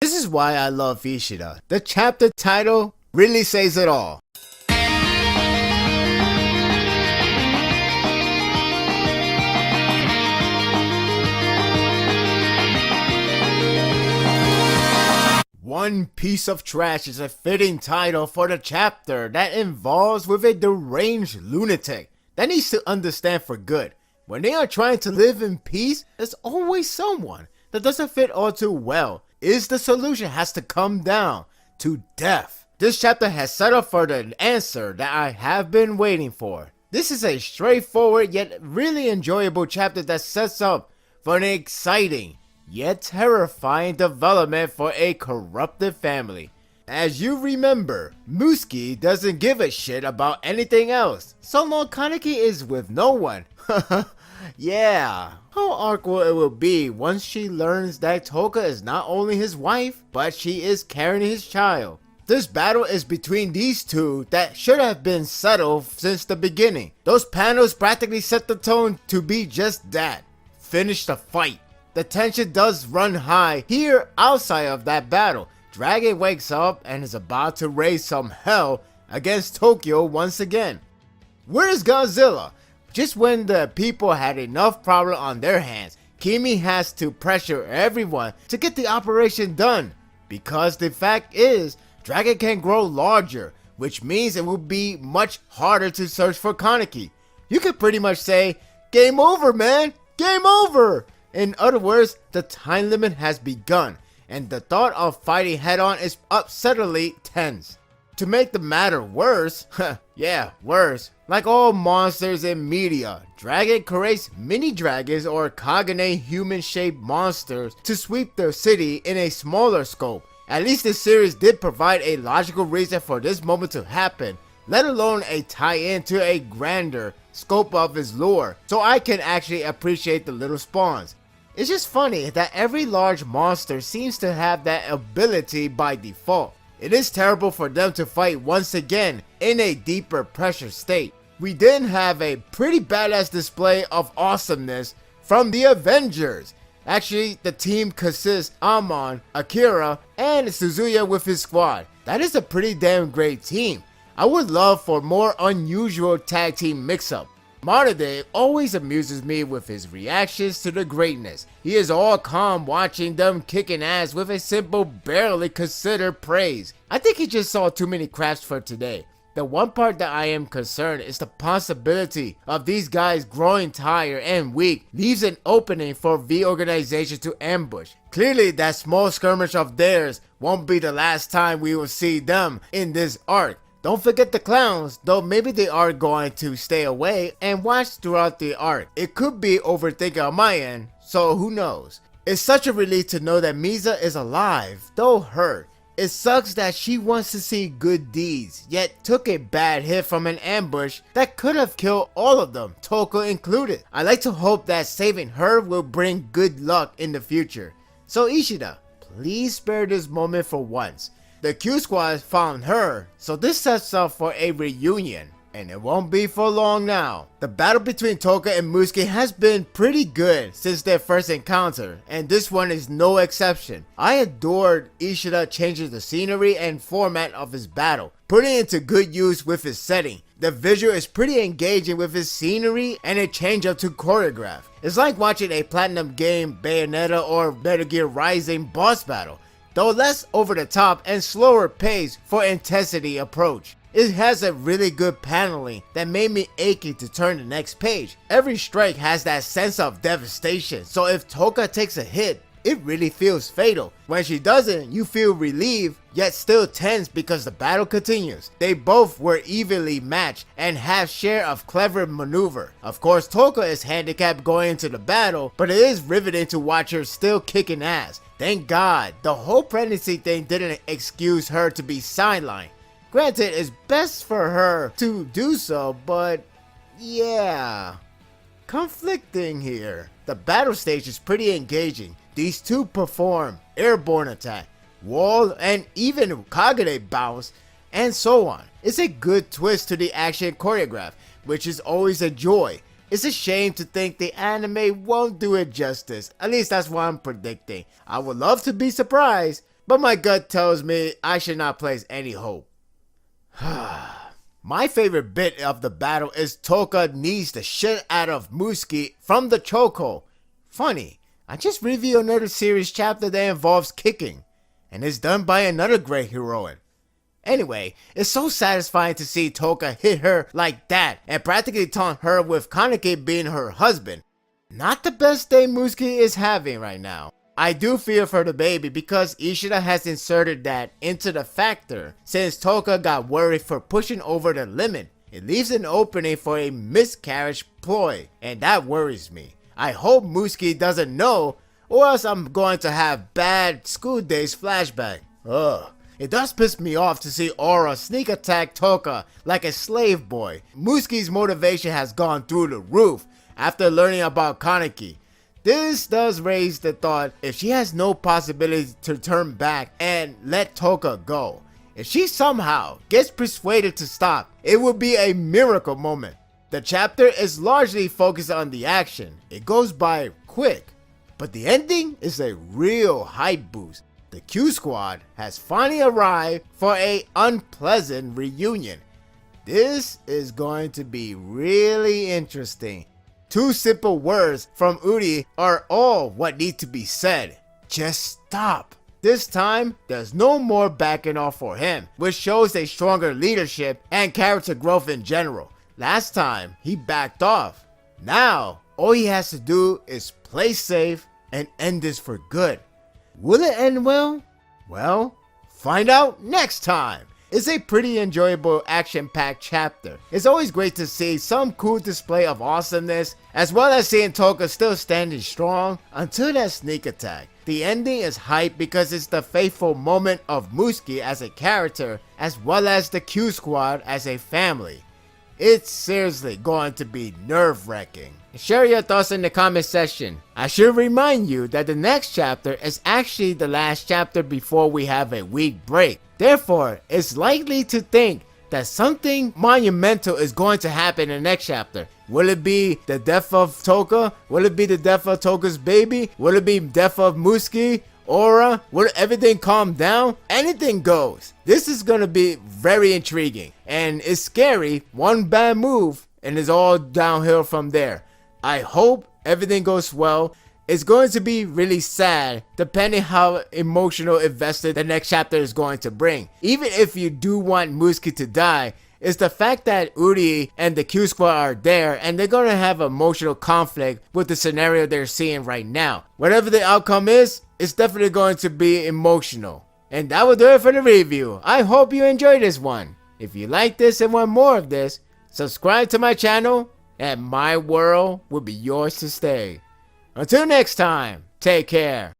This is why I love Ishida. The chapter title really says it all. One piece of trash is a fitting title for the chapter that involves with a deranged lunatic that needs to understand for good. When they are trying to live in peace, there's always someone that doesn't fit all too well. The solution has to come down to death. This chapter has set up for the answer that I have been waiting for. This is a straightforward yet really enjoyable chapter that sets up for an exciting yet terrifying development for a corrupted family. As you remember, Musuki doesn't give a shit about anything else, so long Kaneki is with no one. Yeah, how awkward it will be once she learns that Toka is not only his wife, but she is carrying his child. This battle is between these two that should have been settled since the beginning. Those panels practically set the tone to be just that. Finish the fight. The tension does run high here outside of that battle. Dragon wakes up and is about to raise some hell against Tokyo once again. Where is Godzilla? Just when the people had enough problem on their hands, Kimi has to pressure everyone to get the operation done. Because the fact is, Dragon can grow larger, which means it will be much harder to search for Kaneki. You could pretty much say, game over, man! Game over! In other words, the time limit has begun, and the thought of fighting head-on is upsettingly tense. To make the matter worse, worse, like all monsters in media, Dragon creates mini-dragons or Kagane human-shaped monsters to sweep their city in a smaller scope. At least the series did provide a logical reason for this moment to happen, let alone a tie-in to a grander scope of his lore, so I can actually appreciate the little spawns. It's just funny that every large monster seems to have that ability by default. It is terrible for them to fight once again in a deeper pressure state. We then have a pretty badass display of awesomeness from the Avengers. Actually, the team consists Amon, Akira, and Suzuya with his squad. That is a pretty damn great team. I would love for more unusual tag team mix-up. Monode always amuses me with his reactions to the greatness. He is all calm watching them kicking ass with a simple, barely considered praise. I think he just saw too many craps for today. The one part that I am concerned is the possibility of these guys growing tired and weak leaves an opening for V organization to ambush. Clearly that small skirmish of theirs won't be the last time we will see them in this arc. Don't forget the clowns, though maybe they are going to stay away and watch throughout the arc. It could be overthinking on my end, so who knows. It's such a relief to know that Misa is alive, though hurt. It sucks that she wants to see good deeds, yet took a bad hit from an ambush that could have killed all of them, Toko included. I like to hope that saving her will bring good luck in the future. So Ishida, please spare this moment for once. The Q Squad found her, so this sets up for a reunion, and it won't be for long now. The battle between Toka and Musuki has been pretty good since their first encounter, and this one is no exception. I adored Ishida changing the scenery and format of his battle, putting it to good use with his setting. The visual is pretty engaging with his scenery and a change up to choreograph. It's like watching a Platinum game Bayonetta or Metal Gear Rising boss battle, though less over the top and slower pace for intensity approach. It has a really good paneling that made me achy to turn the next page. Every strike has that sense of devastation, so if Toka takes a hit, it really feels fatal. When she doesn't, you feel relieved, yet still tense because the battle continues. They both were evenly matched and have share of clever maneuver. Of course, Toka is handicapped going into the battle, but it is riveting to watch her still kicking ass. Thank God, the whole pregnancy thing didn't excuse her to be sidelined. Granted, it's best for her to do so, but yeah, conflicting here. The battle stage is pretty engaging. These two perform airborne attack, wall, and even Kagane bounce, and so on. It's a good twist to the action choreograph, which is always a joy. It's a shame to think the anime won't do it justice. At least that's what I'm predicting. I would love to be surprised, but my gut tells me I should not place any hope. My favorite bit of the battle is Toka knees the shit out of Musuki from the chokehold. Funny, I just reviewed another series chapter that involves kicking, and it's done by another great heroine. Anyway, it's so satisfying to see Toka hit her like that and practically taunt her with Kaneki being her husband. Not the best day Musuki is having right now. I do fear for the baby because Ishida has inserted that into the factor since Toka got worried for pushing over the limit. It leaves an opening for a miscarriage ploy, and that worries me. I hope Musuki doesn't know, or else I'm going to have bad school days flashback. Ugh. It does piss me off to see Aura sneak attack Toka like a slave boy. Musuki's motivation has gone through the roof after learning about Kaneki. This does raise the thought if she has no possibility to turn back and let Toka go. If she somehow gets persuaded to stop, it would be a miracle moment. The chapter is largely focused on the action. It goes by quick, but the ending is a real hype boost. The Q Squad has finally arrived for a unpleasant reunion. This is going to be really interesting. 2 simple words from Uri are all what need to be said. Just stop. This time, there's no more backing off for him, which shows a stronger leadership and character growth in general. Last time, he backed off. Now, all he has to do is play safe and end this for good. Will it end well? Well, find out next time. It's a pretty enjoyable action-packed chapter. It's always great to see some cool display of awesomeness, as well as seeing Toka still standing strong until that sneak attack. The ending is hype because it's the faithful moment of Musuki as a character, as well as the Q Squad as a family. It's seriously going to be nerve-wracking. Share your thoughts in the comment section. I should remind you that the next chapter is actually the last chapter before we have a week break. Therefore, it's likely to think that something monumental is going to happen in the next chapter. Will it be the death of Toka? Will it be the death of Toka's baby? Will it be the death of Musuki? Aura? Will everything calm down? Anything goes. This is gonna be very intriguing, and it's scary. One bad move and it's all downhill from there. I hope everything goes well. It's going to be really sad depending how emotional invested the next chapter is going to bring. Even if you do want Musuki to die, it's the fact that Uri and the Q Squad are there and they're going to have emotional conflict with the scenario they're seeing right now. Whatever the outcome is, it's definitely going to be emotional. And that will do it for the review. I hope you enjoyed this one. If you like this and want more of this, subscribe to my channel and my world will be yours to stay. Until next time, take care.